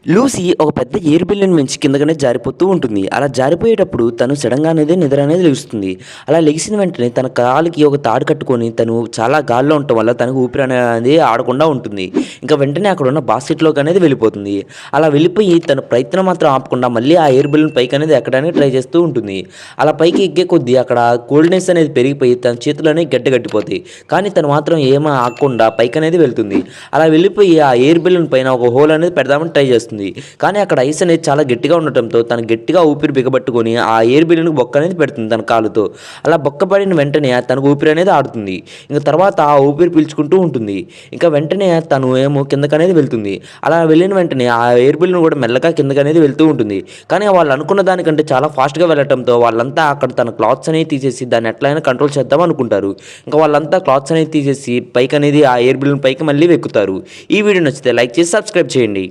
Lucy ఒక పెద్ద air balloon మించి కిందకనే జారిపోతూ ఉంటుంది. అలా జారిపోయేటప్పుడు తను సడెన్‌గా అనేది నిద్ర అనేది లెగుస్తుంది. అలా లెగిసిన వెంటనే తన కాలికి ఒక తాడు కట్టుకొని తను చాలా గాల్లో ఉండటం వల్ల తనకు ఊపిరి అనేది ఆడకుండా ఉంటుంది. ఇంకా వెంటనే అక్కడున్న బాస్కెట్‌లోకి అనేది వెళ్ళిపోతుంది. అలా వెళ్ళిపోయి తన ప్రయత్నం మాత్రం ఆపకుండా మళ్ళీ ఆ ఎయిర్ బెలూన్ పైకనేది ఎక్కడానికి ట్రై చేస్తూ ఉంటుంది. అలా పైకి ఎక్కే కొద్దీ అక్కడ కోల్డ్‌నెస్ అనేది పెరిగిపోయి తన చేతులనేవి గడ్డగట్టిపోతాయి. కానీ తను మాత్రం ఏమి ఆగకుండా పైకనేది వెళ్తుంది. అలా వెళ్ళిపోయి ఆ ఎయిర్ బెలూన్ పైన ఒక హోల్ అనేది పెడదామని ట్రై చేస్తుంది. కానీ అక్కడ ఐస్ అనేది చాలా గట్టిగా ఉండటంతో తను గట్టిగా ఊపిరి బిగబట్టుకొని ఆ ఎయిర్ బెలూన్‌కి బొక్క అనేది పెడుతుంది తన కాలుతో. అలా బొక్క పడిన వెంటనే తనకు ఊపిరి అనేది ఆడుతుంది. ఇంక తర్వాత ఆ ఊపిరి పీల్చుకుంటూ ఉంటుంది. ఇంకా వెంటనే తను ఏమో కిందకనేది వెళ్తుంది. అలా వెళ్ళిన వెంటనే ఆ ఎయిర్ బెలూన్ కూడా మెల్లగా కిందకనేది వెళ్తూ ఉంటుంది. కానీ వాళ్ళు అనుకున్న దానికంటే చాలా ఫాస్ట్‌గా వెళ్ళటంతో వాళ్ళంతా అక్కడ తన క్లాత్స్ అనేవి తీసేసి దాన్ని ఎట్లైనా కంట్రోల్ చేద్దాం అనుకుంటారు. ఇంకా వాళ్ళంతా క్లాత్స్ అనేది తీసేసి పైకనేది ఆ ఎయిర్ బెలూన్ పైకి మళ్ళీ ఎక్కుతారు. ఈ వీడియో నచ్చితే లైక్ చేసి సబ్స్క్రైబ్ చేయండి.